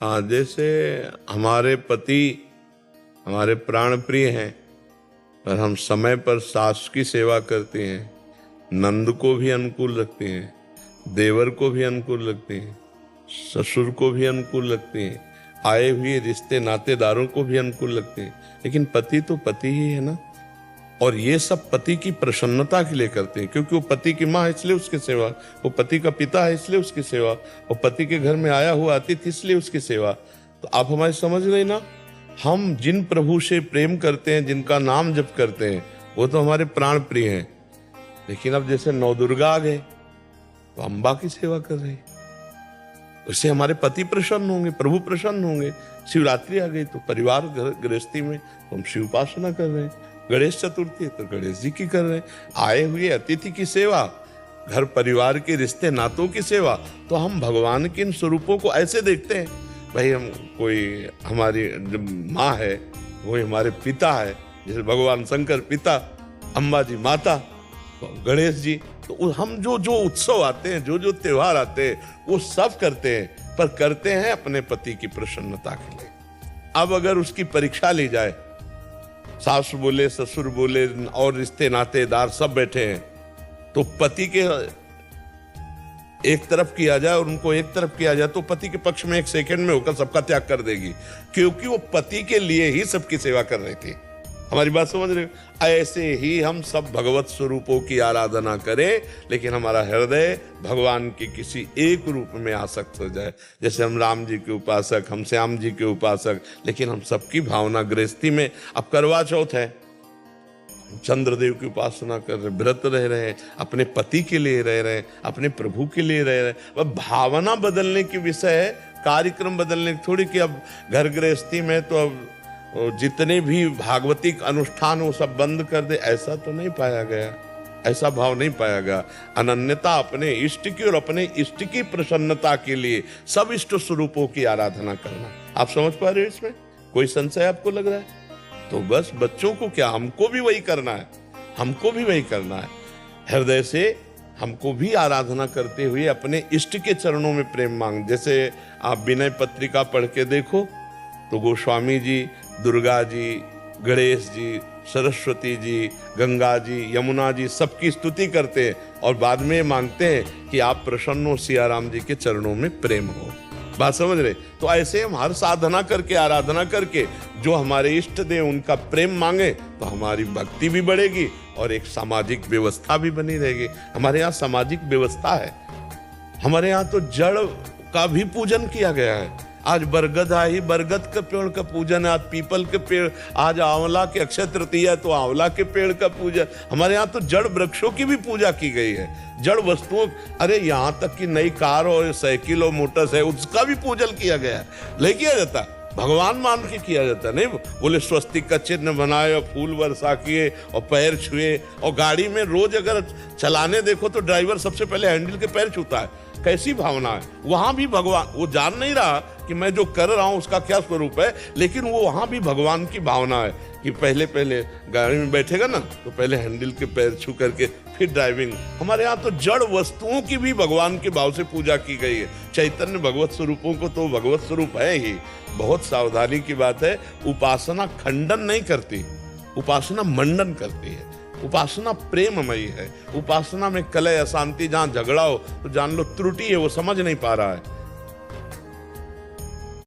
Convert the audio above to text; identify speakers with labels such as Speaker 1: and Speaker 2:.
Speaker 1: हाँ, जैसे हमारे पति हमारे प्राण प्रिय हैं और हम समय पर सास की सेवा करते हैं, नंद को भी अनुकूल रखते हैं, देवर को भी अनुकूल रखते हैं, ससुर को भी अनुकूल रखते हैं, आए हुए रिश्ते नातेदारों को भी अनुकूल रखते हैं, लेकिन पति तो पति ही है ना। और ये सब पति की प्रसन्नता के लिए करते हैं, क्योंकि वो पति की माँ है इसलिए उसकी सेवा, वो पति का पिता है इसलिए उसकी सेवा, वो पति के घर में आया हुआ अतिथि इसलिए उसकी सेवा। तो आप हमारी समझ रहे ना, हम जिन प्रभु से प्रेम करते हैं, जिनका नाम जप करते हैं, वो तो हमारे प्राण प्रिय हैं। लेकिन अब जैसे नवदुर्गा आ गए तो अम्बा की सेवा कर रहे हैं, उससे हमारे पति प्रसन्न होंगे, प्रभु प्रसन्न होंगे। शिवरात्रि आ गई तो परिवार गृहस्थी में तो हम शिव उपासना कर रहे हैं, गणेश चतुर्थी है तो गणेश जी की कर रहे हैं, आए हुए अतिथि की सेवा, घर परिवार के रिश्ते नातों की सेवा। तो हम भगवान के इन स्वरूपों को ऐसे देखते हैं, भाई हम कोई हमारी जो माँ है वही हमारे पिता है, जैसे भगवान शंकर पिता, अम्बा जी माता, तो गणेश जी। तो हम जो जो उत्सव आते हैं, जो जो त्योहार आते हैं, वो सब करते हैं, पर करते हैं अपने पति की प्रसन्नता के लिए। अब अगर उसकी परीक्षा ली जाए, सास बोले, ससुर बोले और रिश्ते नातेदार सब बैठे हैं, तो पति के एक तरफ किया जाए और उनको एक तरफ किया जाए, तो पति के पक्ष में एक सेकंड में होकर सबका त्याग कर देगी, क्योंकि वो पति के लिए ही सबकी सेवा कर रही थी। हमारी बात समझ रहे हो? ऐसे ही हम सब भगवत स्वरूपों की आराधना करें, लेकिन हमारा हृदय भगवान के किसी एक रूप में आसक्त हो जाए। जैसे हम राम जी के उपासक, हम श्याम जी के उपासक, लेकिन हम सबकी भावना गृहस्थी में। अब करवा चौथ है, चंद्रदेव की उपासना कर रहे, व्रत रह रहे हैं, अपने पति के लिए रह रहे हैं, अपने प्रभु के लिए रह रहे हैं। अब भावना बदलने की विषय है, कार्यक्रम बदलने की थोड़ी कि अब घर गृहस्थी में तो अब जितने भी भागवतिक अनुष्ठान वो सब बंद कर दे, ऐसा तो नहीं पाया गया, ऐसा भाव नहीं पाया गया। अनन्यता अपने इष्ट की और अपने इष्ट की प्रसन्नता के लिए सब इष्ट स्वरूपों की आराधना करना। आप समझ पा रहे हो? इसमें कोई संशय आपको लग रहा है? तो बस बच्चों को क्या, हमको भी वही करना है, हमको भी वही करना है। हृदय से हमको भी आराधना करते हुए अपने इष्ट के चरणों में प्रेम मांग। जैसे आप विनय पत्रिका पढ़ के देखो तो गोस्वामी जी दुर्गा जी, गणेश जी, सरस्वती जी, गंगा जी, यमुना जी सबकी स्तुति करते हैं और बाद में मांगते हैं कि आप प्रसन्न हो, सिया राम जी के चरणों में प्रेम हो। बात समझ रहे? तो ऐसे हम हर साधना करके, आराधना करके जो हमारे इष्ट देव उनका प्रेम मांगे, तो हमारी भक्ति भी बढ़ेगी और एक सामाजिक व्यवस्था भी बनी रहेगी। हमारे यहाँ सामाजिक व्यवस्था है, हमारे यहाँ तो जड़ का भी पूजन किया गया है। आज बरगद आई, बरगद के पेड़ का पूजन है, आज पीपल के पेड़, आज आंवला के अक्षय तृतीया है तो आंवला के पेड़ का पूजन। हमारे यहाँ तो जड़ वृक्षों की भी पूजा की गई है, जड़ वस्तुओं, अरे यहाँ तक कि नई कार और साइकिल और मोटर है उसका भी पूजन किया गया है। नहीं किया जाता, भगवान मान के किया जाता। नहीं बोले स्वस्तिक का चिन्ह बनाए और फूल वर्षा किए और पैर छुए, और गाड़ी में रोज अगर चलाने देखो तो ड्राइवर सबसे पहले हैंडल के पैर छूता है। कैसी भावना है? वहां भी भगवान, वो जान नहीं रहा कि मैं जो कर रहा हूं उसका क्या स्वरूप है, लेकिन वो वहां भी भगवान की भावना है कि पहले पहले गाड़ी में बैठेगा ना तो पहले हैंडल के पैर छू करके फिर ड्राइविंग। हमारे यहाँ तो जड़ वस्तुओं की भी भगवान के भाव से पूजा की गई है। चैतन्य भगवत स्वरूपों को तो भगवत स्वरूप है ही। बहुत सावधानी की बात है, उपासना खंडन नहीं करती, उपासना मंडन करती है। उपासना प्रेममयी है। उपासना में कलह अशांति, जहां झगड़ा हो तो जान लो त्रुटि है, वो समझ नहीं पा रहा है।